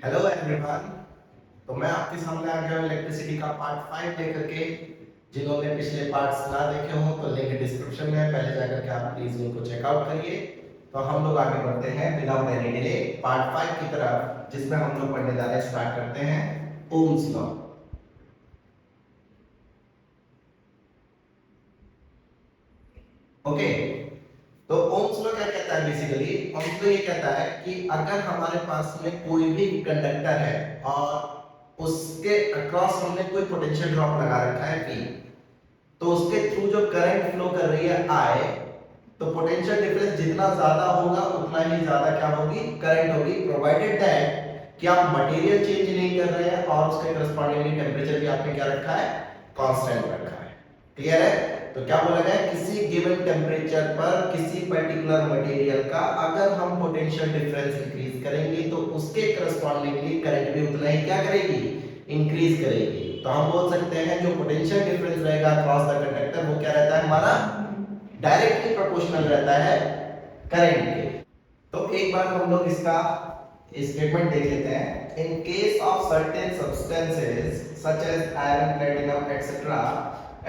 Hello everyone. तो मैं आपके सामने आ गया हूँ इलेक्ट्रिसिटी का पार्ट 5 लेकर के। जिन्होंने पिछले पार्ट्स ना देखे हों तो लिंक डिस्क्रिप्शन में है, पहले जाकर के आप प्लीज उनको चेकआउट करिए। तो हम लोग आगे बढ़ते हैं विदाउट एनी डिले पार्ट 5 की तरफ, जिसमें हम लोग पढ़ने जा रहे हैं, स्टार्ट करते हैं ओम्स लॉ। ओके, तो ओम्स लॉ क्या कहता है? बेसिकली ओम्स लॉ ये कहता है कि अगर हमारे पास में कोई भी कंडक्टर है और उसके अक्रॉस हमने कोई पोटेंशियल ड्रॉप लगा रखा है P, तो उसके थ्रू जो करंट फ्लो कर रही है I, तो पोटेंशियल डिफरेंस जितना ज्यादा होगा उतना ही ज्यादा क्या होगी? करंट होगी, प्रोवाइडेड दैट कि आप मटेरियल चेंज नहीं कर रहे हैं और उसके करस्पॉन्डिंगली टेंपरेचर भी आपने क्या रखा है? कांस्टेंट रखा है। क्लियर है? तो क्या बोला गया? किसी गिवन टेम्परेचर पर किसी पर्टिकुलर मटेरियल का अगर हम पोटेंशियल डिफरेंस इंक्रीज करेंगे तो उसके करस्पॉन्डिंगली करंट भी उतना ही क्या करेगी? इंक्रीज करेगी। तो हम बोल सकते हैं जो पोटेंशियल डिफरेंस रहेगा अक्रॉस द कंडक्टर वो क्या रहता है? हमारा डायरेक्टली प्रोपोर्शनल रहता है करंट के। तो एक बार हम लोग इसका स्टेटमेंट देख लेते हैं। In case of certain substances such as iron, platinum etcetera,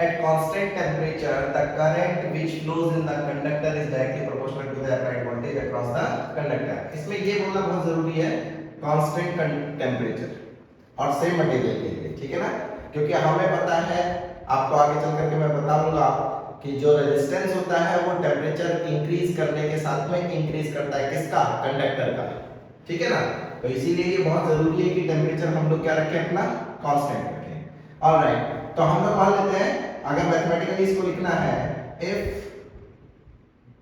at constant temperature the current which flows in the conductor is directly proportional to the applied voltage across the conductor। इसमें ये बोलना बहुत जरूरी है, constant temperature और same material के लिए, ठीक है ना? क्योंकि हमें पता है, आपको आगे चल करके मैं बताऊंगा कि जो रेजिस्टेंस होता है वो टेम्परेचर इंक्रीज करने के साथ में इंक्रीज करता है, किसका? कंडक्टर का, ठीक है ना? तो इसीलिए ये बहुत जरूरी है कि टेम्परेचर हम लोग क्या रखें? अपना कांस्टेंट रखें। ऑलराइट, तो हम लोग मान लेते हैं, अगर मैथमेटिकली इसको लिखना है, if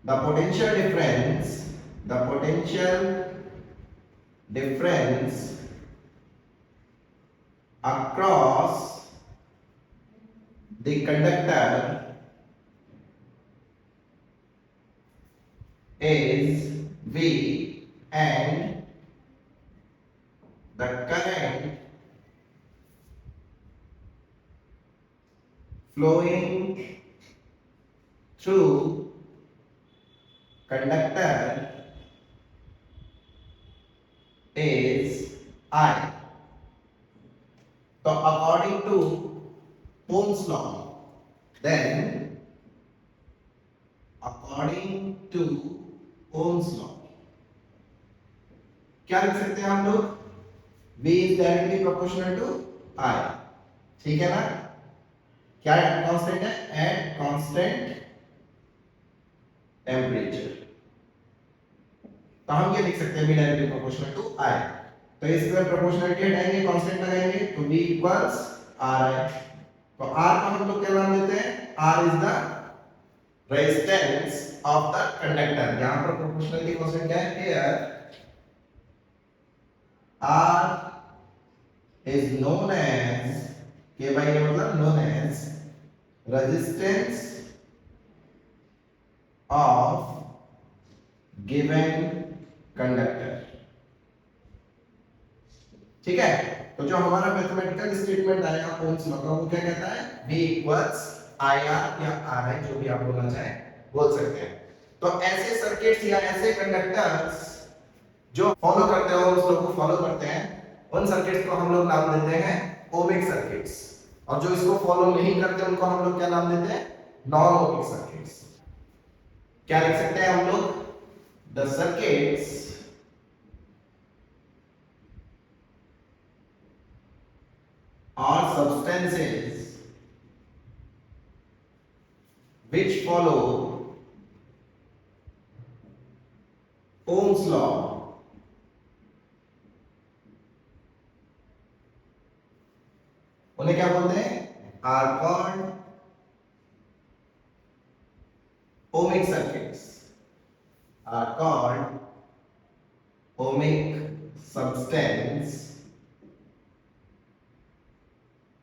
the potential difference across the conductor is V and the current flowing through conductor is I। तो according to Ohm's law, then according to Ohm's law क्या लिख सकते हैं हम लोग? V is directly proportional to I, ठीक है ना? क्या कांस्टेंट है? At constant temperature. तो हम ये लिख सकते हैं V directly proportional to I। तो इसमें प्रोपोर्शनलिटी हटाएंगे, कांस्टेंट लगाएंगे, तो V इक्वल्स RI। तो R को हम लोग क्या नाम देते हैं? R is the resistance of the conductor. यहां पर प्रोपोर्शनलिटी कांस्टेंट क्या है? Here R is known as, के भाई ये मतलब known as resistance of given conductor, ठीक है? तो जो हमारा मैथमेटिकल स्टेटमेंट आएगा ओम्स लॉ का, वो क्या कहता है? V इक्वल्स IR या RI, जो भी आप बोलना चाहे बोल सकते हैं। तो ऐसे सर्किट्स या ऐसे कंडक्टर्स जो फॉलो करते हैं, ओम्स लॉ को फॉलो करते हैं, उन सर्किट्स को हम लोग नाम देते हैं ओमिक सर्किट्स, और जो इसको फॉलो नहीं करते उनको हम लोग क्या नाम देते हैं? Non ohmic circuits. क्या लिख सकते हैं हम लोग? The circuits are substances which follow Ohm's law उन्हें क्या बोलते हैं? are called ohmic circuits, are called ohmic substance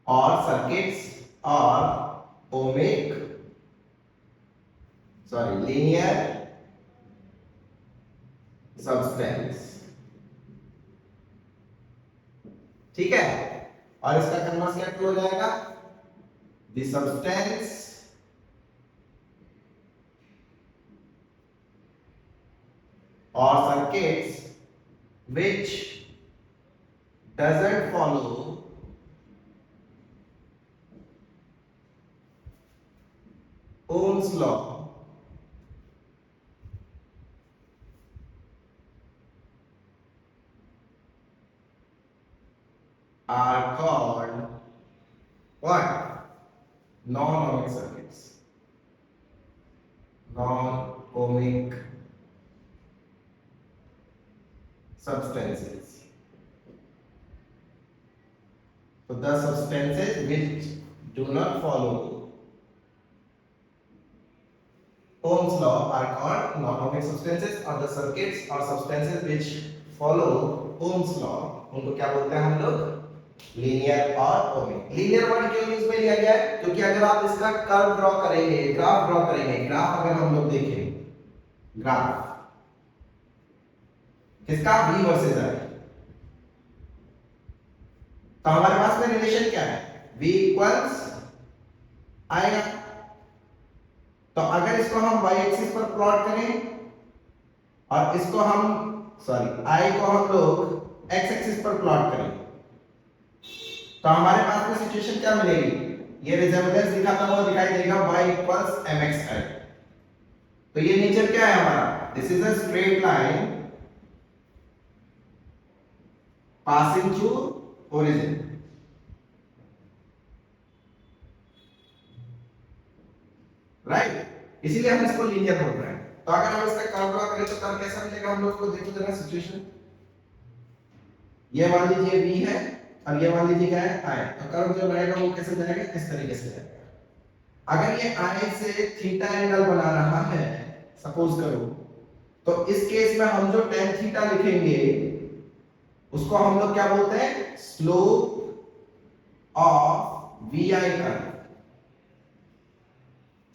or circuits or ohmic linear substance, ठीक है? और इसका कन्वर्स क्या हो जाएगा? The substance or circuits which doesn't follow Ohm's law are called what? Non-ohmic circuits. Non-ohmic substances. So the substances which do not follow Ohm's law are called non-ohmic substances, और the circuits or substances which follow Ohm's law उनको क्या बोलते हैं हम लोग? Linear और ohmic. Linear word क्यों use में लिया गया है? क्योंकि अगर आप इसका कर्व ड्रॉ करेंगे, ग्राफ ड्रॉ करेंगे, ग्राफ अगर हम लोग देखें, ग्राफ किसका? V वर्सेस I, तो हमारे पास में रिलेशन क्या है? V equals I। तो अगर इसको हम y एक्सिस पर प्लॉट करें और इसको हम I को हम लोग x एक्सिस पर प्लॉट करें, तो हमारे पास में सिचुएशन क्या मिलेगी? ये रिजेम्बलेंस दिखाता हुआ दिखाई देगा y इक्वल्स mx। तो ये नेचर क्या है हमारा? This is a straight line passing through origin. Right, इसीलिए हम इसको लीनियर बोल रहे हैं। तो अगर हम इसका कर्व ड्रॉ करें तो कर्व कैसा मिलेगा हम लोग को? देखो जरा सिचुएशन, ये मान लीजिए v है और ये मान लीजिए क्या है? I। तो कर्व जो रहेगा वो कैसे जाएगा? इस तरीके से जाएगा। अगर ये I से थीटा एंगल बना रहा है सपोज करो, तो इस केस में हम जो tan थीटा लिखेंगे उसको हम लोग क्या बोलते हैं? Slope of vi curve.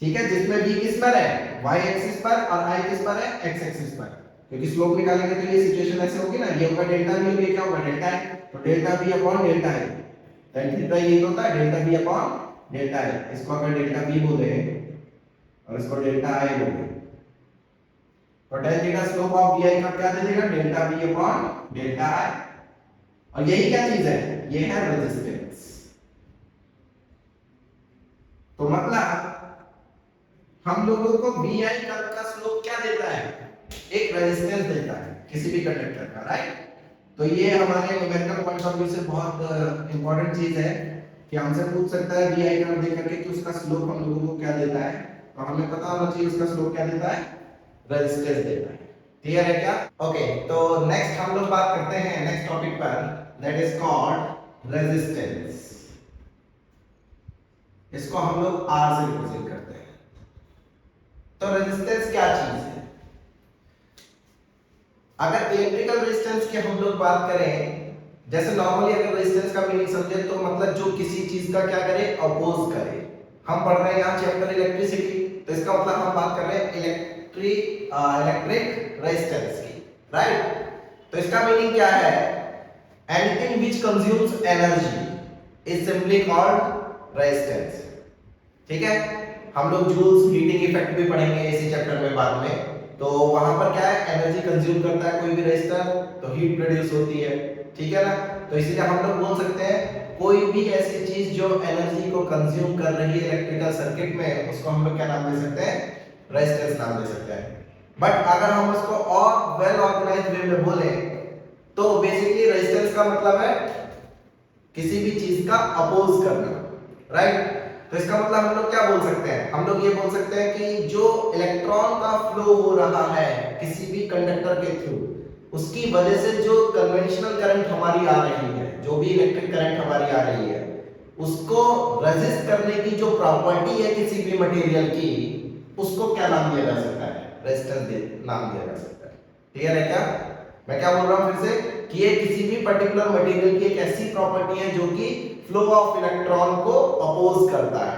ठीक है, जिसमें v किस पर है? y एक्सिस पर, और I किस पर है? x एक्सिस पर। क्योंकि स्लोप निकालेंगे तो ये सिचुएशन ऐसे होगी ना, ये होगा डेल्टा v और ये क्या होगा? डेल्टा है। तो डेल्टा v अपॉन डेल्टा है, tan थीटा ये होता है डेल्टा v अपॉन डेल्टा है। इसको अगर डेल्टा v बोले और इसको डेल्टा i बोले, तो tan theta slope of vi का क्या दे देगा? Delta v upon delta i। और यही क्या चीज है? ये है रेजिस्टेंस। तो मतलब हम लोगों को vi कर्व का स्लोप क्या देता है? एक रेजिस्टेंस देता है किसी भी कंडक्टर का। राइट, तो ये हमारे न्यूमेरिकल पॉइंट ऑफ व्यू से बहुत इंपॉर्टेंट चीज है कि हमसे पूछ सकता है vi कर्व देख करके कि उसका स्लोप हम लोगों को क्या देता है। तो हमें पता होना चाहिए उसका स्लोप क्या देता है? रेजिस्टेंस देता है। क्लियर है क्या? ओके, तो नेक्स्ट हम लोग बात करते हैं नेक्स्ट टॉपिक पर, दैट इज कॉल्ड रेजिस्टेंस। इसको हम लोग R से रिप्रेजेंट करते हैं। तो रेजिस्टेंस क्या चीज है? अगर इलेक्ट्रिकल रेजिस्टेंस की हम लोग बात करें, जैसे नॉर्मली अगर रेजिस्टेंस का मीनिंग समझे तो मतलब जो किसी चीज का क्या करे? अपोज करे। हम पढ़ रहे हैं यहाँ चैप्टर इलेक्ट्रिसिटी, तो इसका मतलब हम बात कर रहे हैं इलेक्ट्रिक रेजिस्टेंस की। राइट, तो इसका मीनिंग क्या है? Anything which consumes energy is simply called resistance. ठीक है, हम लोग जूल्स हीटिंग इफेक्ट भी पढ़ेंगे इसी चैप्टर में बाद में। तो वहां पर क्या है? एनर्जी कंज्यूम करता है कोई भी रेजिस्टर, तो हीट प्रोड्यूस होती है। ठीक है ना? तो इसीलिए हम लोग बोल सकते हैं कोई भी ऐसी चीज जो एनर्जी को कंज्यूम कर रही है इलेक्ट्रिकल सर्किट में, उसको हम लोग क्या नाम दे सकते हैं? रेजिस्टेंस नाम दे सकते हैं। बट अगर हम उसको और वेल ऑर्गेनाइज्ड वे में बोले तो बेसिकली रेजिस्टेंस का मतलब है किसी भी चीज का अपोज करना। राइट, तो इसका मतलब हम लोग क्या बोल सकते हैं? हम लोग ये बोल सकते हैं कि जो इलेक्ट्रॉन का फ्लो हो रहा है किसी भी कंडक्टर के थ्रू, उसकी वजह से जो कन्वेंशनल करंट हमारी आ रही है, जो भी इलेक्ट्रिक करंट हमारी आ रही है, उसको रेजिस्ट करने की जो प्रॉपर्टी है किसी भी मटेरियल की, उसको क्या नाम दिया जा सकता है? रेजिस्टेंस नाम दिया जा सकता है। क्लियर है क्या? मैं क्या बोल रहा हूं फिर से कि ये किसी भी पर्टिकुलर मटेरियल की एक ऐसी प्रॉपर्टी है जो कि फ्लो ऑफ इलेक्ट्रॉन को अपोज करता है,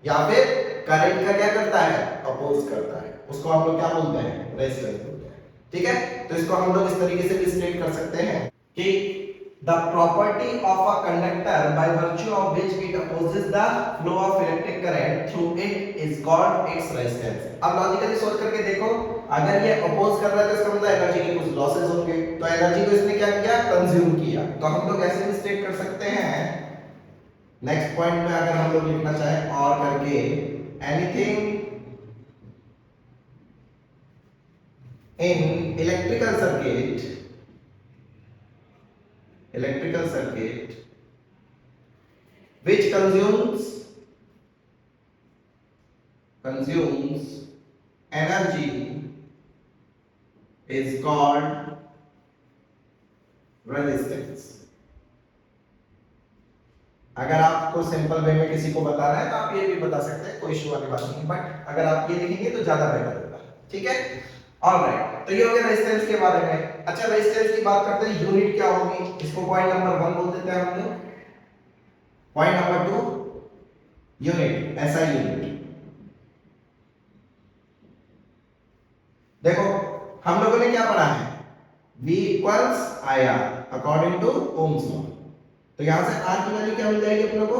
या फिर करंट का क्या करता है? अपोज करता है। उसको हम लोग क्या बोलते हैं? रेजिस्टेंस बोलते हैं। ठीक है, तो इसको हम लोग इस तरीके से भी स्टेट कर सकते हैं कि the property of a conductor by virtue of which it opposes the flow of electric current through it is called its resistance। अब लॉजिकली सोच करके देखो, अगर ये अपोज कर रहा है तो इसका मतलब एनर्जी के कुछ लॉसेस होंगे, तो एनर्जी को इसने क्या किया, कंज्यूम किया। तो हम लोग ऐसे भी स्टेट कर सकते हैं नेक्स्ट पॉइंट में, अगर हम लोग लिखना चाहें और करके, anything in electrical circuit which consumes energy is called resistance। अगर आपको सिंपल वे में किसी को बताना है तो आप ये भी बता सकते हैं, कोई इशू वाली बात नहीं, बट अगर आप ये लिखेंगे तो ज्यादा बेटर होगा। ठीक है, ऑलराइट। तो ये हो गया रेजिस्टेंस के बारे में। अच्छा, रेजिस्टेंस की बात करते हैं, यूनिट क्या होगी, इसको पॉइंट नंबर 1 बोल देते हैं हम लोग। पॉइंट नंबर 2 यूनिट, ऐसा यूनिट। देखो हम लोगों ने क्या पढ़ा है, V equals IR according to Ohm's law. तो यहां से R की वैल्यू क्या मिल जाएगी अपने को,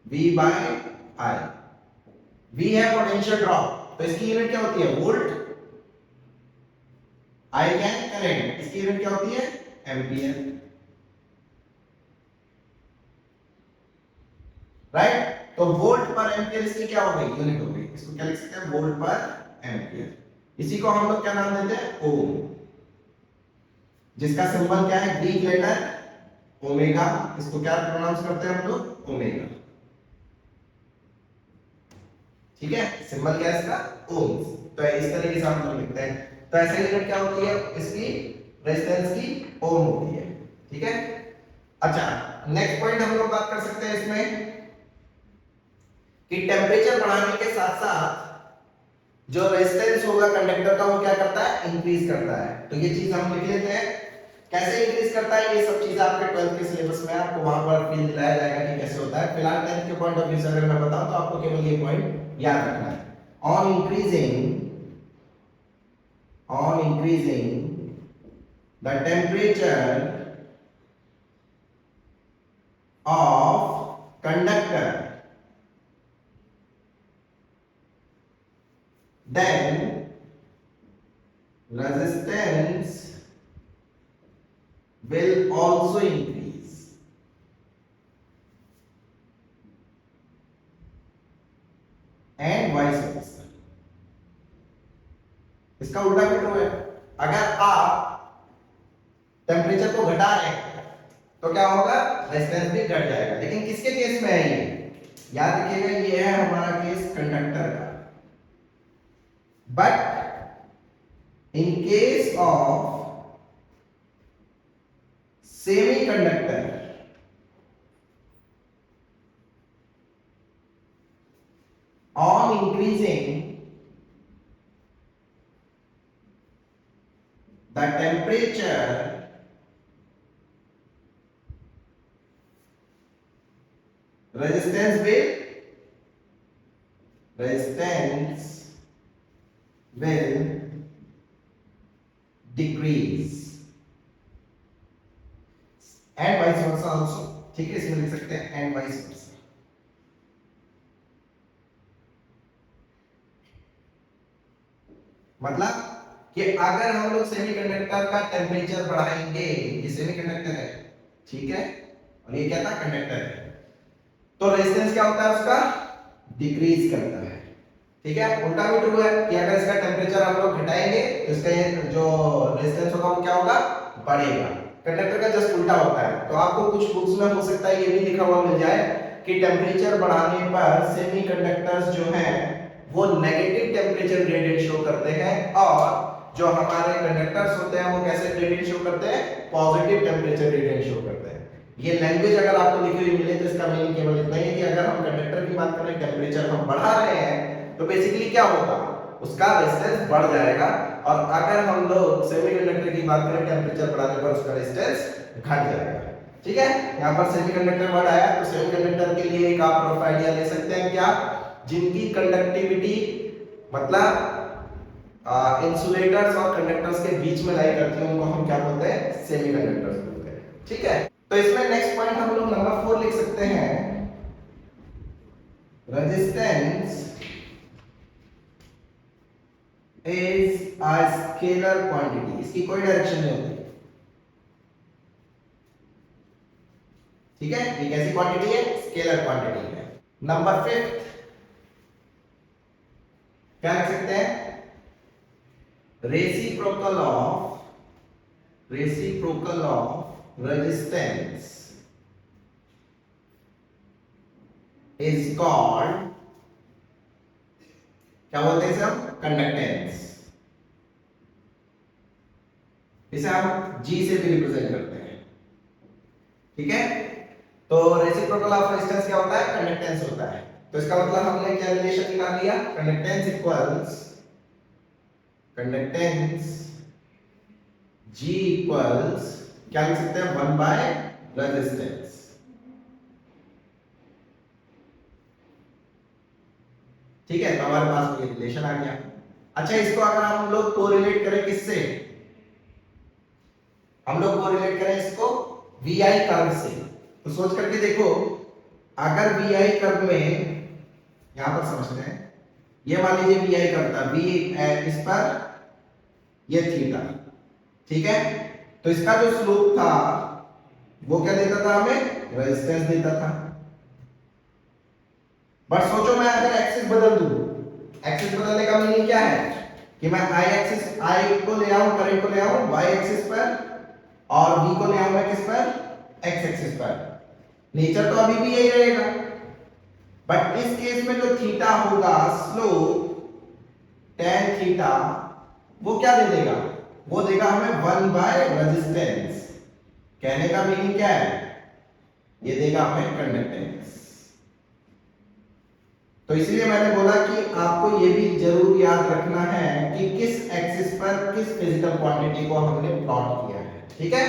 V बाय I। V है पोटेंशियल ड्रॉप, तो इसकी यूनिट क्या होती है, वोल्ट। I क्या है, करंट, इसकी यूनिट क्या होती है, एम्पियर। राइट, तो वोल्ट पर एम्पियर इसकी क्या हो गई, यूनिट हो गई। इसको क्या लिख सकते हैं, वोल्ट पर एम्पियर। इसी को हम लोग क्या नाम देते हैं, ओम, जिसका सिंबल क्या है, ग्रीक लेटर ओमेगा। इसको क्या प्रोनाउंस करते हैं हम लोग, ओमेगा। ठीक है, सिंबल क्या है इसका, ओम। तो इस तरीके से हम लोग लिखते हैं। तो ऐसे यूनिट क्या होती है इसकी, रेजिस्टेंस की, ओम होती है। ठीक है, अच्छा नेक्स्ट पॉइंट हम लोग बात कर सकते हैं इसमें कि टेम्परेचर बढ़ाने के साथ साथ जो रेजिस्टेंस होगा कंडक्टर का, वो क्या करता है, इंक्रीज करता है। तो ये चीज हम लिख लेते हैं, कैसे इंक्रीज करता है, ये सब चीजें आपके 12th के सिलेबस में आपको वहां पर फील दिलाया जाएगा कि कैसे होता है। फिलहाल 10th के पॉइंट ऑफ व्यू से अगर मैं बताऊं तो आपको केवल ये पॉइंट याद रखना है। On increasing the temperature of conductor, then resistance will also increase। and vice versa। इसका उल्टा भी ट्रू है। अगर आप टेम्परेचर को घटा रहे हैं तो क्या होगा, रेजिस्टेंस भी घट जाएगा। लेकिन किसके केस में है ये, याद रखिएगा, ये है हमारा केस कंडक्टर का। But in case of semiconductor, on increasing the temperature, resistance will decrease and vice versa also। ठीक है, इसमें लिख सकते हैं and vice versa। मतलब कि अगर हम लोग सेमीकंडक्टर का टेम्परेचर बढ़ाएंगे, ये सेमीकंडक्टर है, ठीक है, और ये क्या था, कंडक्टर है, तो रेजिस्टेंस क्या होता है उसका, डिक्रीज करता है। ठीक है, उल्टा भी ट्रू है कि अगर इसका टेम्परेचर हम लोग घटाएंगे तो इसका ये जो रेजिस्टेंस होगा वो क्या होगा, बढ़ेगा। कंडक्टर का जस्ट उल्टा होता है। तो आपको कुछ बुक्स में हो सकता है ये भी लिखा हुआ मिल जाए कि टेम्परेचर बढ़ाने पर सेमीकंडक्टर्स जो हैं वो नेगेटिव टेम्परेचर ग्रेडियंट शो करते हैं, और जो हमारे कंडक्टर्स होते हैं वो कैसे ग्रेडियंट शो करते हैं, पॉजिटिव टेम्परेचर ग्रेडियंट शो करते हैं। ये लैंग्वेज अगर आपको लिखी हुई मिले तो इसका मीनिंग केवल इतना ही है कि अगर हम कंडक्टर की बात करें, टेम्परेचर हम बढ़ा रहे हैं तो बेसिकली क्या होगा, उसका रेजिस्टेंस बढ़ जाएगा। और अगर हम लोग सेमीकंडक्टर की बात करें, टेम्परेचर बढ़ाने पर उसका रेजिस्टेंस घट जाएगा। ठीक है, यहाँ पर सेमीकंडक्टर वर्ड आया, तो सेमीकंडक्टर के लिए एक आप रफ आइडिया ले सकते हैं क्या, जिनकी कंडक्टिविटी मतलब इंसुलेटर्स और कंडक्टर्स के बीच में लाई करती है, उनको हम क्या बोलते हैं, सेमीकंडक्टर्स बोलते हैं। ठीक है, तो इसमें नेक्स्ट पॉइंट हम लोग नंबर 4 लिख सकते हैं, resistance is a scalar quantity, इसकी कोई डायरेक्शन नहीं होती, ठीक है, ये कैसी क्वांटिटी है, स्केलर क्वांटिटी है। नंबर 5 क्या लिख सकते हैं, reciprocal of resistance is called, क्या बोलते हैं इसे हम, कंडक्टेंस। इसे हम जी से भी रिप्रेजेंट करते हैं, ठीक है। तो रेसिप्रोकल ऑफ रेजिस्टेंस क्या होता है, कंडक्टेंस होता है। तो इसका मतलब हमने क्या रिलेशन निकाल लिया, कंडक्टेंस G इक्वल्स क्या लिख सकते हैं, 1 बाय रेजिस्टेंस, ठीक है। तो हमारे पास ये रिलेशन आ गया। अच्छा, इसको अगर हम लोग कोरिलेट करें किससे, हम लोग कोरिलेट करें इसको VI कर्व से, तो सोच करके देखो, अगर VI कर्व में, यहां पर समझते हैं, ये मान लीजिए VI कर्व था, V इस पर, ये थीटा, ठीक है। तो इसका जो स्लोप था वो क्या देता था हमें, रेजिस्टेंस देता था। बट सोचो मैं अगर एक्सिस बदल दूं, एक्सिस बदलने का मीनिंग क्या है कि मैं आई को ले आऊं, करंट को ले आऊं y एक्सिस पर, और v को ले आऊं मैं किस पर, x एक्सिस पर। नेचर तो अभी भी यही रहेगा, बट इस केस में जो थीटा होगा, स्लोप tan थीटा, वो क्या दे देगा, वो देगा हमें 1 बाय रेजिस्टेंस। कहने का मीनिंग क्या है, ये देगा हमें कंडक्टेंस। तो इसलिए मैंने बोला कि आपको ये भी जरूर याद रखना है कि किस एक्सिस पर किस फिजिकल क्वांटिटी को हमने प्लॉट किया है, ठीक है।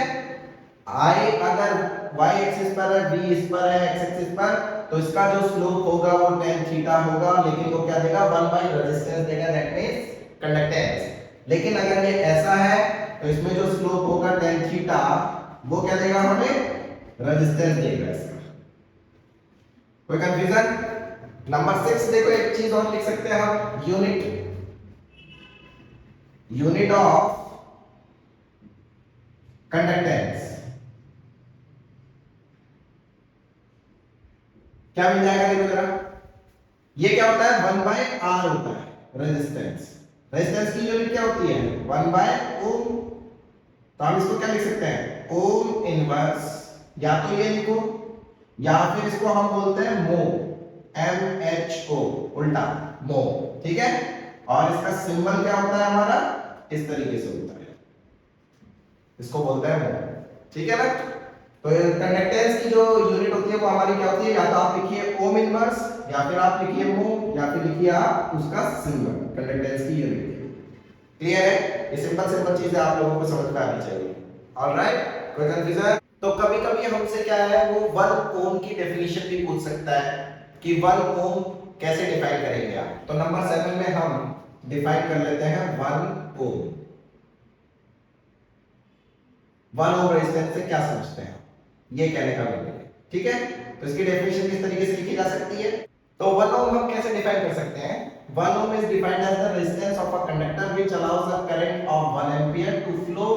आई अगर y एक्सिस पर है, v इस पर है, x एक्सिस पर, तो इसका जो स्लोप होगा वो tan थीटा होगा, लेकिन वो क्या देगा, 1 बाय रेजिस्टेंस देगा, दैट मींस कंडक्टेंस। लेकिन अगर ये ऐसा है तो इसमें जो स्लोप होगा tan थीटा, वो क्या देगा हमें, रेजिस्टेंस देगा इसका। कोई कंफ्यूजन? नंबर 6 देखो, एक चीज और लिख सकते हैं हम, यूनिट ऑफ कंडक्टेंस क्या मिल जाएगा, देखो जरा, ये क्या होता है, 1 बाय आर होता है रेजिस्टेंस। रेजिस्टेंस की यूनिट क्या होती है, 1 बाय ओम। तो हम इसको क्या लिख सकते हैं, ओम इनवर्स, या तो ये लिखो, या फिर इसको हम बोलते हैं मो, MHO, उल्टा मो, ठीक है। और इसका सिंबल क्या होता है हमारा, इस तरीके से होता है, इसको बोलते हैं मो, ठीक है ना। तो कंडक्टेंस की जो यूनिट होती है वो हमारी क्या होती है, या तो आप लिखिए ओम इनवर्स, या फिर आप लिखिए मो, या फिर लिखिए आप उसका सिंबल, कंडक्टेंस की यूनिट। क्लियर है, ये सिंपल सिंपल चीजें आप लोगों को समझ में आनी चाहिए। ऑलराइट, कोई कंफ्यूजन? तो कभी कभी हमसे क्या है, वो 1 ओम की डेफिनेशन भी पूछ सकता है कि 1 ओम कैसे डिफाइन करेंगे आप। तो नंबर 7 में हम डिफाइन कर लेते हैं 1 ओम। 1 ओम रेजिस्टेंस से क्या समझते हैं, ये कहने का मतलब है, ठीक है। तो इसकी डेफिनेशन किस तरीके से लिखी जा सकती है, तो 1 ओम हम कैसे डिफाइन कर सकते हैं, 1 ohm is defined as the resistance of a conductor which allows a current of 1 ampere to flow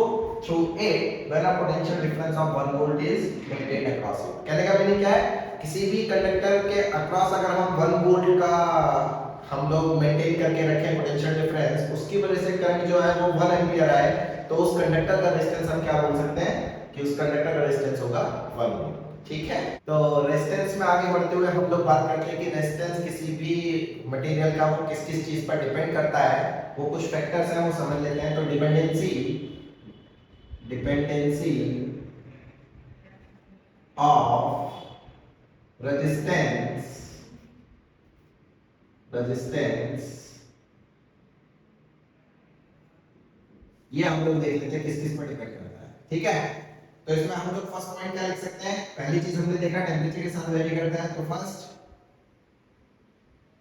through it when a potential difference of 1 volt is maintained across it। कहने का मीनिंग क्या है, किसी भी conductor के across अगर हम 1 volt का हम लोग मेंटेन करके रखें पोटेंशियल डिफरेंस, उसकी वजह से करंट जो है वो 1 एम्पीयर आए, तो उस कंडक्टर का रेजिस्टेंस हम क्या बोल सकते हैं कि उस कंडक्टर का रेजिस्टेंस होगा 1 ओम, ठीक है। तो रेजिस्टेंस में आगे बढ़ते हुए हम लोग बात करते हैं कि रेजिस्टेंस किसी भी मटेरियल का वो किस किस चीज पर डिपेंड करता है, वो कुछ फैक्टर्स हैं वो समझ लेते हैं। तो डिपेंडेंसी ऑफ रेजिस्टेंस ये हम लोग देख लेते हैं किस किस पर डिपेंड करता है, ठीक है। तो इसमें हम लोग फर्स्ट पॉइंट क्या लिख सकते हैं, पहली चीज हमने देखा टेंपरेचर के साथ वेरी करता है, तो फर्स्ट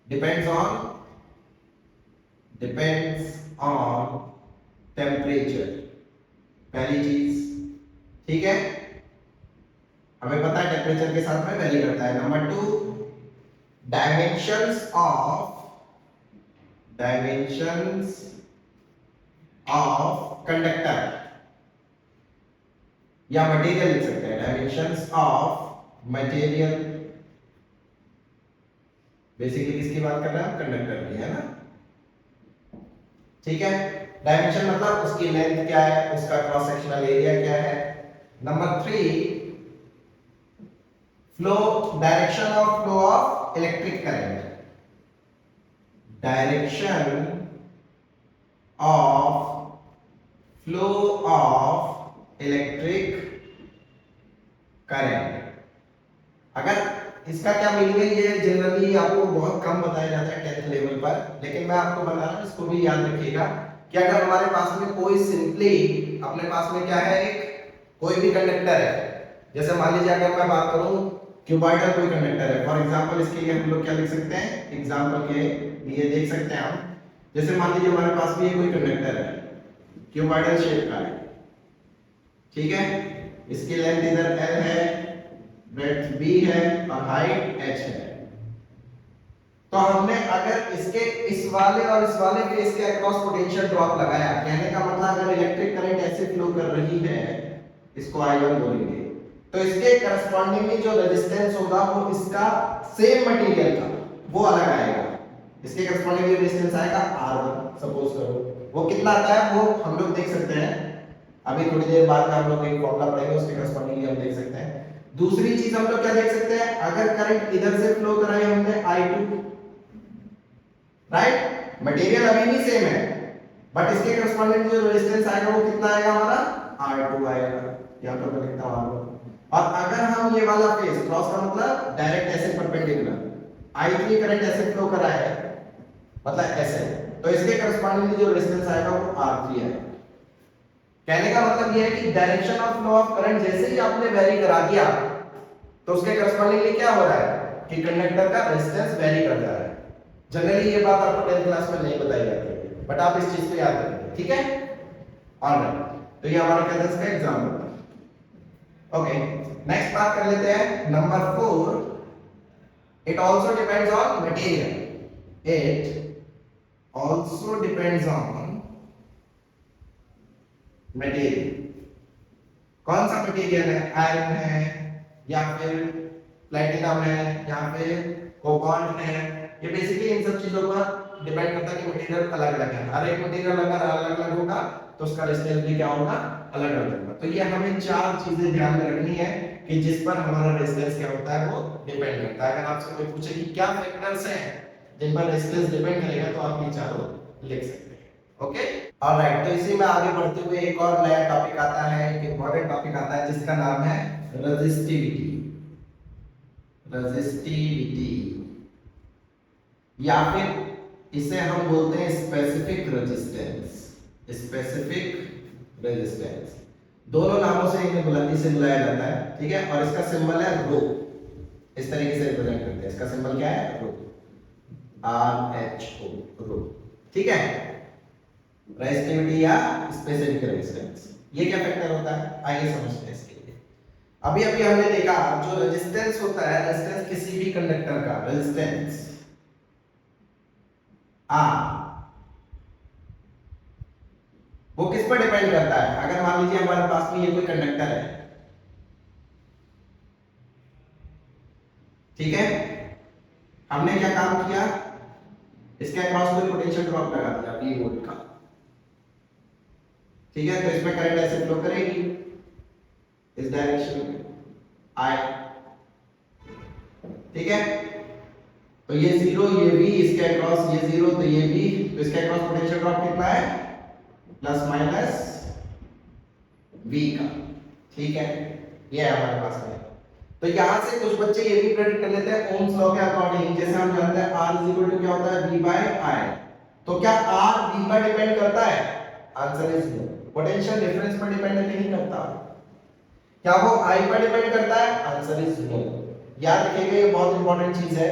डिपेंड्स ऑन टेम्परेचर, पहली चीज, ठीक है, हमें पता है टेम्परेचर के साथ में वेरी करता है। नंबर 2, डायमेंशंस ऑफ कंडक्टर या मटेरियल लिख सकते हैं, डायमेंशंस ऑफ मटेरियल। बेसिकली किसकी बात कर रहे हैं, कंडक्टर की, है ना। ठीक है, डायमेंशन मतलब उसकी लेंथ क्या है, उसका क्रॉस सेक्शनल एरिया क्या है। Number 3, flow, direction of flow of electric current, direction of flow of electric current. अगर इसका क्या मीनिंग है, ये जनरली आपको बहुत कम बताया जाता है 10th लेवल पर, लेकिन मैं आपको बता रहा हूं, इसको भी याद रखिएगा कि अगर हमारे पास में कोई सिंपली अपने पास में क्या है, एक कोई भी कंडक्टर है, जैसे मान लीजिए अगर मैं बात करूं क्यूबॉइडल कोई कंडक्टर है, फॉर एग्जांपल इसके लिए हम लोग क्या लिख सकते हैं, एग्जांपल के लिए देख सकते हैं हम, जैसे मान लीजिए हमारे पास भी कोई कंडक्टर है, क्यूबॉइडल शेप का है, ठीक है, इसकी लेंथ इधर L है, ब्रेड्थ B है और हाइट h है। तो हमने अगर इसके इस वाले और इस वाले फेस के अक्रॉस पोटेंशियल ड्रॉप लगाया, कहने का मतलब अगर इलेक्ट्रिक करंट ऐसे फ्लो कर रही है, इसको I1 बोलेंगे, तो इसके करस्पॉन्डिंगली जो रेजिस्टेंस होगा वो इसका सेम मटेरियल का वो अलग आएगा, इसके करस्पॉन्डिंगली रेजिस्टेंस आएगा R1 सपोज करो, वो कितना आता है वो हम लोग देख सकते हैं, अभी थोड़ी देर बाद में हम लोग एक फॉर्मूला पढ़ेंगे, उसके करस्पॉन्डिंगली हम देख सकते हैं। दूसरी चीज हम लोग क्या देख सकते हैं, अगर करंट इधर से फ्लो कराए हमने I2, राइट, मटेरियल अभी भी सेम है, बट इसके करस्पॉन्डिंग जो रेजिस्टेंस आएगा वो कितना आएगा, हमारा R2 आएगा, यहां पर मैं लिखता हूं R1। और अगर हम ये वाला फेस क्रॉस का मतलब डायरेक्ट ऐसे परपेंडिकुलर I3 करंट ऐसे फ्लो करा है, मतलब ऐसे, तो इसके करस्पॉन्डिंग जो रेजिस्टेंस आएगा वो R3 आएगा। कहने का मतलब ये है कि direction of flow of current जैसे ही आपने वेरी करा दिया, तो उसके करस्पॉन्डिंगली क्या हो रहा है कि कंडक्टर का रेजिस्टेंस वेरी कर जा रहा है। जनरली ये बात आपको 10th क्लास में नहीं बताई जाती है, बट आप इस चीज को याद रखेंगे, ठीक है, ऑलराइट। तो ये हमारा क्या था, इसका एग्जांपल। ओके, नेक्स्ट बात कर लेते हैं number 4, it also depends on material, it also depends on material. कौन सा मटेरियल है, आयरन है या फिर प्लैटिनम है या फिर कोबाल्ट है, ये बेसिकली इन सब चीजों पर डिपेंड करता है कि मटेरियल अलग अलग है। हर एक मटेरियल अगर अलग अलग होगा तो उसका रेजिस्टेंस भी क्या होगा, अलग अलग होगा। तो ये हमें 4 चीजें ध्यान में रखनी है कि जिस पर हमारा रेजिस्टेंस क्या होता है वो डिपेंड करता है। अगर आपसे कोई पूछे कि क्या फैक्टर्स हैं जिन पर रेजिस्टेंस डिपेंड करेगा, तो आप ये चारों लिख सकते हैं। Okay, alright. तो इसी में आगे बढ़ते हुए एक और नया टॉपिक आता है, एक इंपॉर्टेंट टॉपिक आता है जिसका नाम है रेजिस्टिविटी। रेजिस्टिविटी या फिर इसे हम बोलते हैं स्पेसिफिक रेजिस्टेंस। स्पेसिफिक रेजिस्टेंस दोनों नामों से इसे बुलाया जाता है, ठीक है, और इसका सिंबल है रो, इस तरीके से रिप्रेजेंट करते हैं। इसका सिंबल क्या है, रो, RHO, रो, ठीक है। रेजिस्टिविटी या स्पेसिफिक रेजिस्टेंस, ये क्या फैक्टर होता है, आइए समझते हैं इसके लिए। अभी अभी हमने देखा जो रेजिस्टेंस होता है, रेजिस्टेंस किसी भी कंडक्टर का रेजिस्टेंस R, वो किस पर डिपेंड करता है। अगर मान लीजिए हमारे पास में ये कोई कंडक्टर है, ठीक है, हमने क्या काम किया, इसके अक्रॉस कोई पोटेंशियल ड्रॉप लगा दिया V वोल्ट का, ठीक है, तो इसमें करंट ऐसे फ्लो करेगी इस डायरेक्शन में I, ठीक है, तो ये 0, ये V, इसके अक्रॉस ये 0, तो ये V, तो इसके अक्रॉस पोटेंशियल ड्रॉप कितना है, प्लस माइनस V का, ठीक है, ये है हमारे पास में। तो यहां से कुछ बच्चे ये भी प्रेडिक्ट कर लेते हैं ओम्स लॉ के अकॉर्डिंग, जैसे हम जानते हैं R क्या होता है, V/I, तो क्या R V पर डिपेंड करता है, answer is no. Potential difference पर डिपेंड नहीं करता। क्या वो I पर डिपेंड करता है, आंसर इज नो। याद रखिएगा, ये बहुत इंपॉर्टेंट चीज है।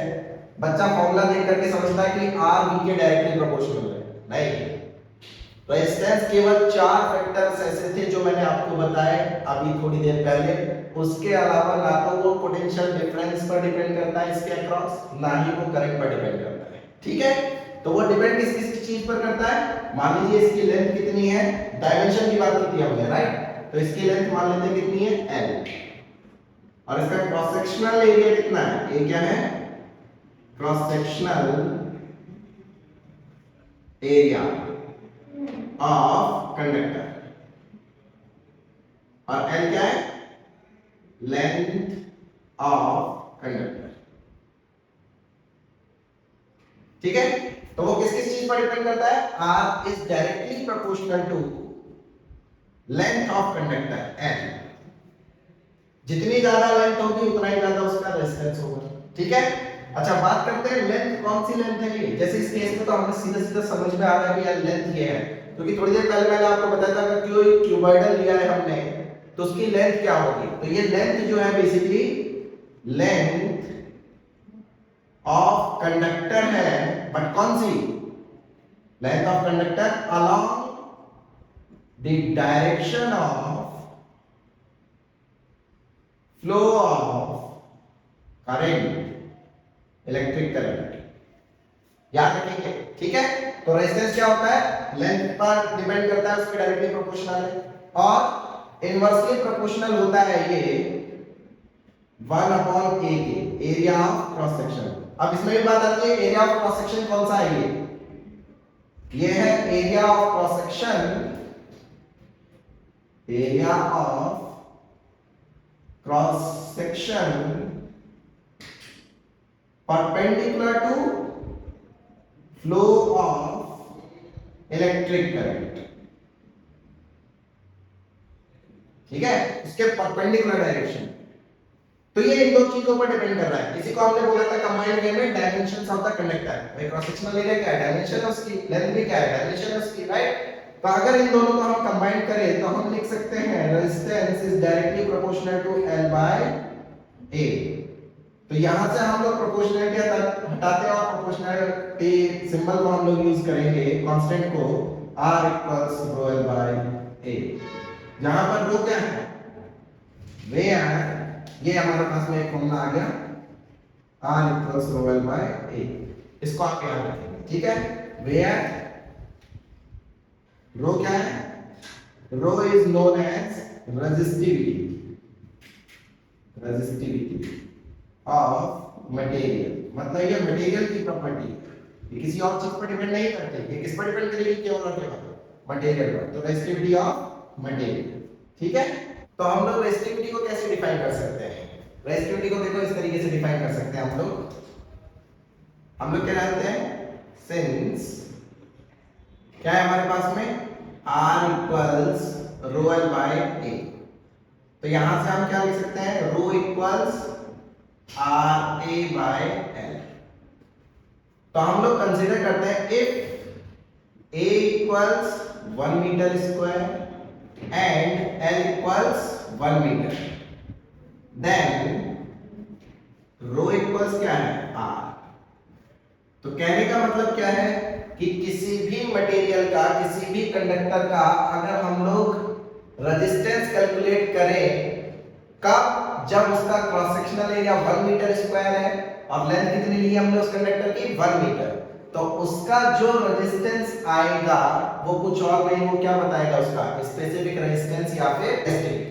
बच्चा फॉर्मूला देख करके समझता है कि R V के डायरेक्टली प्रोपोर्शनल है, नहीं। रेजिस्टेंस केवल 4 फैक्टर्स ऐसे थे जो मैंने आपको बताए अभी थोड़ी देर पहले, उसके अलावा ना तो वो पोटेंशियल डिफरेंस पर डिपेंड करता है इसके अक्रॉस, ना ही वो करंट पर डिपेंड करता है, ठीक है। तो वो डिपेंड किस किस चीज पर करता है, मान लीजिए इसकी लेंथ कितनी है, डायमेंशन की बात की थी हमने, राइट, तो इसकी लेंथ मान लेते हैं कितनी है l, और इसका क्रॉस सेक्शनल एरिया कितना है, ये क्या है, cross sectional area of conductor, और l क्या है, लेंथ ऑफ कंडक्टर, ठीक है। तो वो किस किस चीज पर डिपेंड करता है, r is directly proportional to length of conductor l, जितनी ज्यादा लेंथ होगी उतना ही ज्यादा उसका रेजिस्टेंस होगा, ठीक है। अच्छा बात करते हैं लेंथ, कौन सी लेंथ है ये, जैसे इस केस में तो हमें सीधा सीधा समझ में आ रहा है कि यार लेंथ ये है, क्योंकि थोड़ी देर पहले मैंने आपको बताया था कि कोई क्यूबॉइडल लिया है हमने तो उसकी लेंथ क्या होगी, तो ये लेंथ जो है बेसिकली लेंथ ऑफ कंडक्टर है, बट कौन सी, length of conductor along the direction of flow of current, electric current, याद रखेंगे, ठीक है। तो रेजिस्टेंस क्या होता है, लेंथ पर डिपेंड करता है, उसके डायरेक्टली प्रोपोर्शनल है, और इनवर्सली प्रोपोर्शनल होता है ये 1/a के एरिया ऑफ क्रॉस सेक्शन। अब इसमें भी बात आती है एरिया ऑफ क्रॉस सेक्शन कौन सा है, ये है area of cross section, area of cross section perpendicular to flow of electric current, ठीक है, इसके परपेंडिकुलर डायरेक्शन। तो ये इन दो चीजों पर डिपेंड कर रहा है, इसी को हमने बोला था कंबाइंड वे में डायमेंशंस ऑफ द कंडक्टर, भाई क्रॉस सेक्शनल एरिया क्या है, डायमेंशन है उसकी, लेंथ भी क्या है, डायमेंशन है उसकी, राइट। तो अगर इन दोनों को हम कंबाइन करें तो हम लिख सकते हैं resistance is directly proportional to L by A। तो यहां से हम लोग प्रोपोर्शनलिटी हटाते हैं और प्रोपोर्शनलिटी सिंबल को हम लोग यूज करेंगे कांस्टेंट को R equals rho L by A, जहां पर रो क्या है, वेयर, ये हमारे पास में एक फॉर्मूला आ गया R equals rho L by A, इसको आप याद रखेंगे, ठीक है। वेयर रो क्या है, rho is known as resistivity, resistivity of material, मतलब ये मटेरियल की प्रॉपर्टी, ये किसी और चीज पर डिपेंड नहीं करती, ये किस पर डिपेंड करेगी, केवल और केवल मटेरियल पर, तो रेजिस्टिविटी ऑफ मटेरियल, ठीक है। तो हम लोग रेजिस्टिविटी को कैसे डिफाइन कर सकते हैं, रेजिस्टिविटी को देखो इस तरीके से डिफाइन कर सकते हैं हम लोग क्या जानते हैं, सिंस क्या है हमारे पास में R equals rho L by A, तो यहां से हम क्या लिख सकते हैं, rho equals R A by L। तो हम लोग कंसीडर करते हैं if A equals 1 metre square and L equals 1 metre, then rho equals क्या है, R। तो कहने का मतलब क्या है कि किसी भी मटेरियल का, किसी भी कंडक्टर का अगर हम लोग रेजिस्टेंस कैलकुलेट करें, कब, जब उसका cross sectional area 1 metre square है और लेंथ कितनी ली हमने उस कंडक्टर की, 1 मीटर, तो उसका जो रेजिस्टेंस आएगा वो कुछ और नहीं, वो क्या बताएगा, उसका स्पेसिफिक रेजिस्टेंस या फिर रेजिस्टिविटी,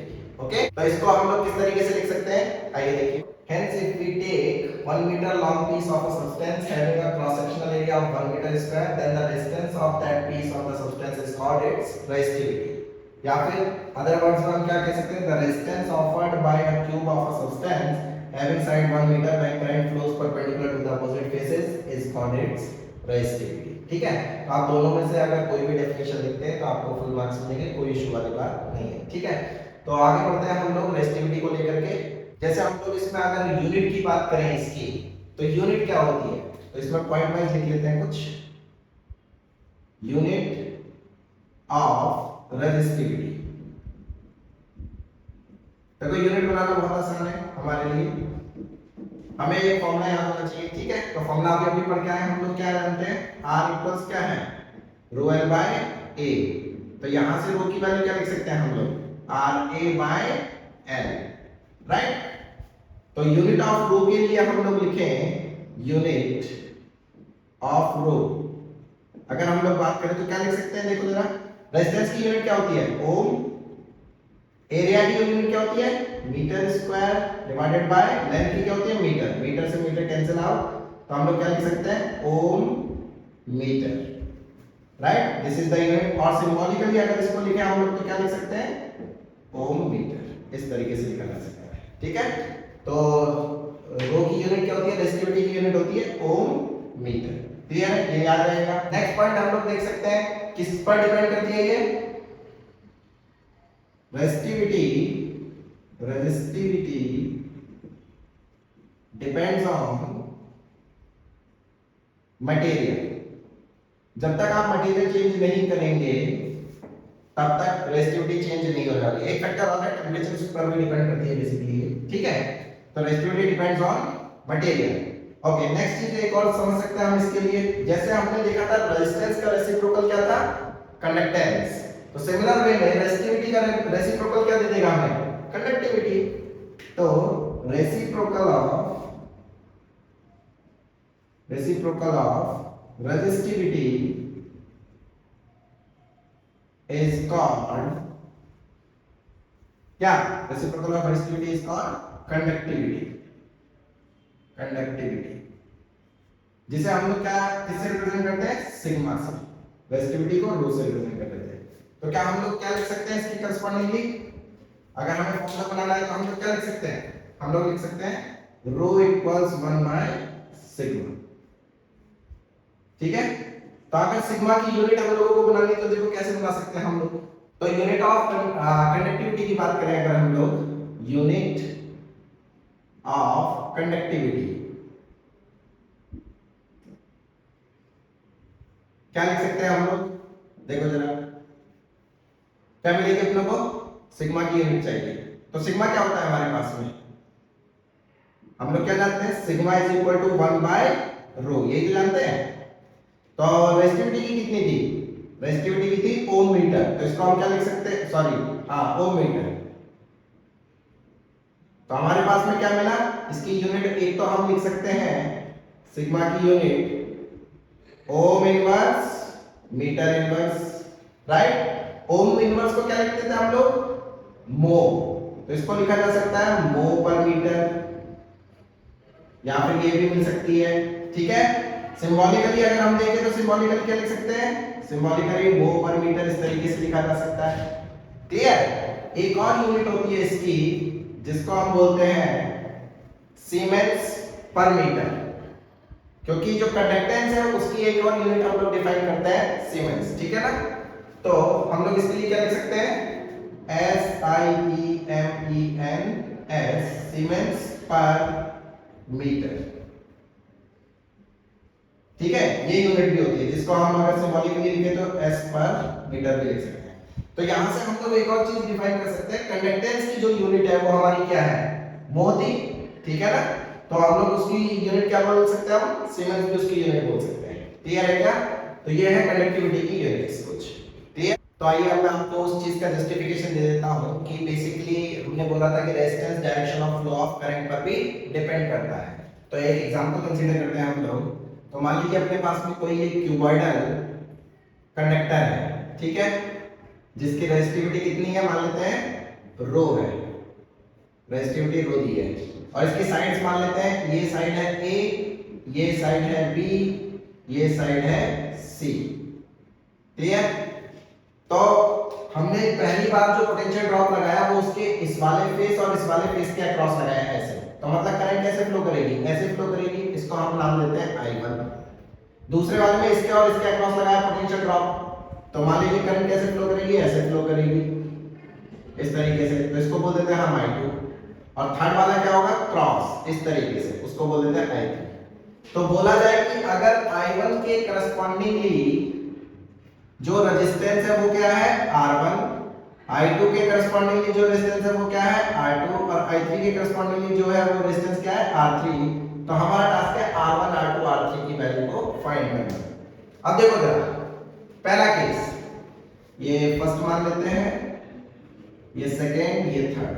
ओके। तो इसको हम लोग किस तरीके से लिख सकते हैं, आइए देखिए, hence if we take 1 meter long piece of a substance having a cross sectional area of 1 meter square, then the resistance of that piece of the substance is called its resistivity, या फिर other words में हम क्या कह सकते हैं, the resistance offered by a cube of a substance having side 1 meter when current flows perpendicular to the opposite faces is called its resistivity, ठीक है। तो आप दोनों में से अगर कोई भी डेफिनेशन लिखते हैं तो आपको फुल मार्क्स मिलेंगे, कोई इशू वाली बात नहीं है, ठीक है। तो आगे बढ़ते हैं हम लोग रेजिस्टिविटी को लेकर के, जैसे हम लोग इसमें अगर यूनिट की बात करें इसकी, तो यूनिट क्या होती है, तो इसमें पॉइंट वाइज लिख लेते हैं कुछ, यूनिट ऑफ रेजिस्टिविटी। देखो यूनिट बनाना बहुत आसान है हमारे लिए, हमें एक फॉर्मूला याद होना चाहिए, ठीक है। तो फॉर्मूला अभी पढ़ के आए हम लोग, क्या जानते हैं, R इक्वल्स क्या है, रो L बाय A। तो यहां से रो की वैल्यू क्या लिख सकते हैं हम लोग, RA बाय L, राइट। तो यूनिट ऑफ रो के लिए हम लोग लिखें यूनिट ऑफ रो, अगर हम लोग बात करें तो क्या लिख सकते हैं, देखो जरा, रेजिस्टेंस की यूनिट क्या होती है, ओम, एरिया की यूनिट क्या होती है, metre square, divided by length की क्या होती है, मीटर, मीटर से मीटर कैंसिल आउट, तो हम लोग क्या लिख सकते हैं, ohm metre, right, this is the unit. और सिंबॉलिकली अगर इसको लिखे हम लोग तो क्या लिख सकते हैं, ओम मीटर, इस तरीके से लिखा जा सकता है, ठीक है। तो रो की यूनिट क्या होती है, रेजिस्टिविटी की यूनिट होती है ओम मीटर, क्लियर है, ये याद रहेगा। नेक्स्ट पॉइंट हम लोग देख सकते हैं किस पर डिपेंड करती है ये, resistivity, resistivity depends on material. जब तक आप मटेरियल चेंज नहीं करेंगे तब तक रेजिस्टिविटी चेंज नहीं हो जाती। एक फैक्टर और है, टेंपरेचर पर भी डिपेंड करती है बेसिकली, ठीक है। तो resistivity depends on material. Okay, next चीज एक और समझ सकते हैं हम इसके लिए, जैसे हमने देखा था रेजिस्टेंस का रेसिप्रोकल क्या था, कंडक्टेंस, तो सिमिलर वे में रेजिस्टिविटी का रेसिप्रोकल क्या दे देगा हमें, कंडक्टिविटी। तो reciprocal of resistivity is called क्या, reciprocal of resistivity is called conductivity, conductivity, जिसे हम लोग क्या किससे रिप्रेजेंट करते हैं, सिग्मा से, रेजिस्टिविटी को रो से रिप्रेजेंट कर देते हैं। तो क्या हम लोग क्या लिख सकते हैं इसकी करस्पॉन्डिंगली, अगर हमें फॉर्मूला बनाना है तो हम लोग क्या लिख सकते हैं, हम लोग लिख सकते हैं रो इक्वल्स 1 बाय सिग्मा, ठीक है। तो अगर सिग्मा की यूनिट हम लोगों को बनानी है तो देखो कैसे बना सकते हैं हम लोग। तो यूनिट ऑफ कंडक्टिविटी की बात करें अगर हम लोग, यूनिट ऑफ कंडक्टिविटी क्या लिख सकते हैं हम लोग, देखो जरा, क्या मिलेगी अपने को, सिग्मा की यूनिट चाहिए। तो सिग्मा क्या होता है हमारे पास में, हम लोग क्या जानते हैं, sigma is equal to 1 by rho, यही जानते हैं। तो रेजिस्टिविटी की कितनी थी, रेजिस्टिविटी की थी ओम मीटर, तो इसको हम क्या लिख सकते हैं, सॉरी हाँ ओम मीटर। तो हमारे पास में क्या मिला, इसकी यूनिट एक तो हम लिख सकते हैं सिग्मा की unit ohm inverse metre inverse, right. Ohm inverse को क्या लिखते थे हम लोग, मो, तो इसको लिखा जा सकता है मो पर मीटर, या फिर ये भी मिल सकती है, ठीक है। सिंबॉलिकली अगर हम देखें तो सिंबॉलिकली क्या लिख सकते हैं, सिंबॉलिकली मो पर मीटर, इस तरीके से लिखा जा सकता है, क्लियर। एक और यूनिट होती है इसकी जिसको हम बोलते हैं सीमेंस पर मीटर, क्योंकि जो कंडक्टेंस है उसकी एक और यूनिट हम लोग डिफाइन करते हैं सीमेंस, ठीक है ना। तो हम लोग इसके लिए क्या लिख सकते हैं, SIEMENS, सीमेंस पर मीटर, ठीक है। ये यूनिट भी होती है जिसको हम अगर सिंबॉलिकली लिखें तो S पर मीटर भी लिख सकते हैं। तो यहां से हम लोग एक और चीज डिफाइन कर सकते हैं, कंडक्टेंस की जो यूनिट है वो हमारी क्या है, मो थी, ठीक है ना। तो हम लोग उसकी यूनिट क्या बोल सकते हैं, हम सीमेंस भी उसकी यूनिट बोल सकते हैं, क्लियर है क्या। तो ये है कंडक्टिविटी की यूनिट्स कुछ, क्लियर। तो आइए अब मैं आपको उस चीज का जस्टिफिकेशन दे देता हूं कि बेसिकली हमने बोला था कि resistance direction of flow of current पर भी डिपेंड करता है। तो एक एग्जांपल कंसीडर करते हैं हम लोग। तो मान लीजिए अपने पास में कोई एक क्यूबॉइडल कंडक्टर है, ठीक है, जिसकी रेजिस्टिविटी कितनी है, मान लेते हैं रो है, रेजिस्टिविटी रो दी है, और इसकी साइड्स मान लेते हैं, ये साइड है A, ये साइड है B, ये साइड है C, क्लियर। तो हमने पहली बार जो पोटेंशियल ड्रॉप लगाया वो उसके इस वाले फेस और इस वाले फेस के अक्रॉस लगाया है ऐसे, तो मतलब करंट कैसे फ्लो करेगी, ऐसे फ्लो करेगी, इसको हम नाम देते हैं I1। दूसरे वाले में इसके और इसके अक्रॉस लगाया पोटेंशियल ड्रॉप, तो मान लीजिए करंट कैसे फ्लो करेगी, ऐसे फ्लो करेगी इस तरीके से, तो इसको बोल देते हैं हम I2। और थर्ड वाला क्या होगा, क्रॉस इस तरीके से, उसको बोल देते हैं I3। तो बोला जाए कि अगर I1 के करस्पॉन्डिंगली जो रेजिस्टेंस है वो क्या है, R1, I2 के करस्पॉन्डिंगली जो रेजिस्टेंस है वो क्या है, R2, और I3 के करस्पॉन्डिंगली जो है वो रेजिस्टेंस क्या है, R3। तो हमारा टास्क है R1, R2, R3 की वैल्यू को फाइंड करना। अब देखो जरा, पहला केस, ये फर्स्ट मान लेते हैं, ये सेकेंड, ये थर्ड।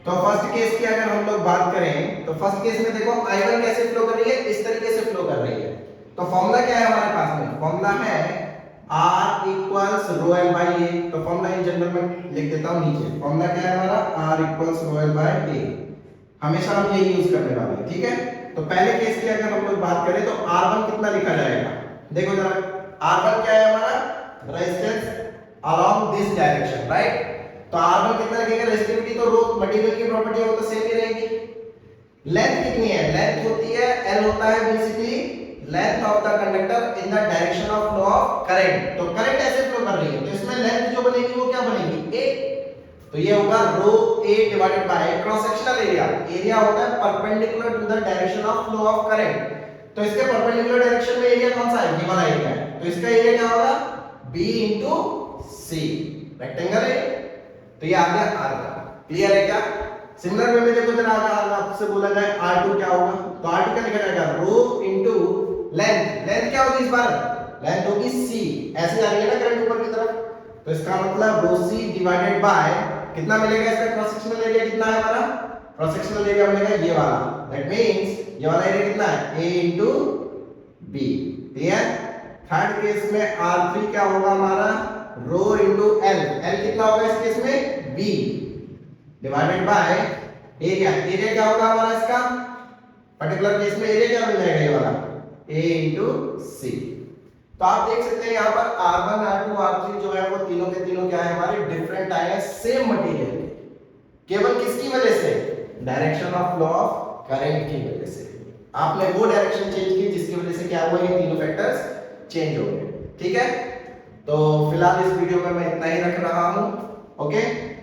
तो फर्स्ट केस की अगर हम लोग बात करें तो फर्स्ट केस में देखो I1 कैसे फ्लो कर रही है, इस तरीके से फ्लो कर रही है, तो फॉर्मूला क्या है हमारे पास में? फॉर्मूला है R equals rho L by A. तो फॉर्मूला इन जनरल में लिख देता हूं नीचे। फॉर्मूला क्या है हमारा? R equals rho L by A. हमेशा हम यही यूज करने वाले हैं, ठीक है। तो पहले केस की अगर हम लोग बात करें तो R1 कितना लिखा जाएगा? देखो जरा, R1 क्या है हमारा? Resistance along this direction, right. तो R1 कितना लगेगा? रेजिस्टिविटी तो रो मटेरियल की प्रॉपर्टी है, वो तो सेम ही रहेगी। लेंथ कितनी है? लेंथ होती है L होता है basically length of the conductor in the direction of flow of current. तो करंट ऐसे फ्लो कर रही है, तो इसमें लेंथ जो बनेगी वो क्या बनेगी? A। तो ये होगा rho A divided by cross sectional area. Area होता है perpendicular to the direction of flow of current. तो इसके परपेंडिकुलर डायरेक्शन में एरिया कौन सा है? ये वाला एरिया है। तो इसका एरिया क्या होगा? B into C। रेक्टेंगल है, तो ये आ गया R1। क्लियर है क्या? सिमिलर वे में देखो जरा, अगर आपसे बोला जाए R2 क्या होगा, तो R2 क्या लिखा जाएगा? रो इनटू लेंथ। लेंथ क्या होगी इस बार? लेंथ होगी C। ऐसे जा रही है ना करंट ऊपर की तरफ, तो इसका मतलब रो C डिवाइडेड बाय कितना मिलेगा? इसका क्रॉस सेक्शनल एरिया कितना है हमारा? क्रॉस सेक्शनल एरिया मिलेगा ये वाला। दैट मींस ये वाला एरिया कितना है? A into B। Clear? Third case में R3 क्या होगा हमारा? रो इनटू L। L कितना होगा इस केस में? B divided by area. Area क्या होगा हमारा इसका? पर्टिकुलर केस में एरिया क्या मिल जाएगा? ये वाला A into C। तो आप देख सकते हैं यहाँ पर R1, R2, R3 जो है वो तीनों के तीनों क्या है? हमारे डिफरेंट टाइप है सेम मटेरियल के। केवल किसकी वजह से? Direction of flow of current की वजह से। आपने वो डायरेक्शन चेंज की जिसकी वजह से क्या हुआ? ये तीनों फैक्टर्स चेंज हो गए। ठीक है, तो फिलहाल इस वीडियो में मैं इतना ही रख रहा हूँ। ओके,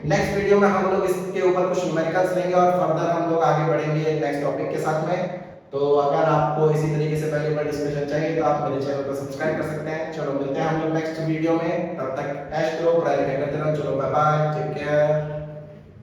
नेक्स्ट वीडियो में हम लोग इसके ऊपर कुछ न्यूमेरिकल्स लेंगे और फर्दर हम लोग आगे बढ़ेंगे नेक्स्ट टॉपिक के साथ में। तो अगर आपको इसी तरीके से पहले बार डिस्कशन चाहिए तो आप मेरे चैनल को सब्सक्राइब कर सकते हैं। चलो मिलते हैं हम लोग नेक्स्ट वीडियो में, तब तक ऐश करो, पढ़ाई लिखाई करते रहो। चलो बाय बाय, टेक केयर।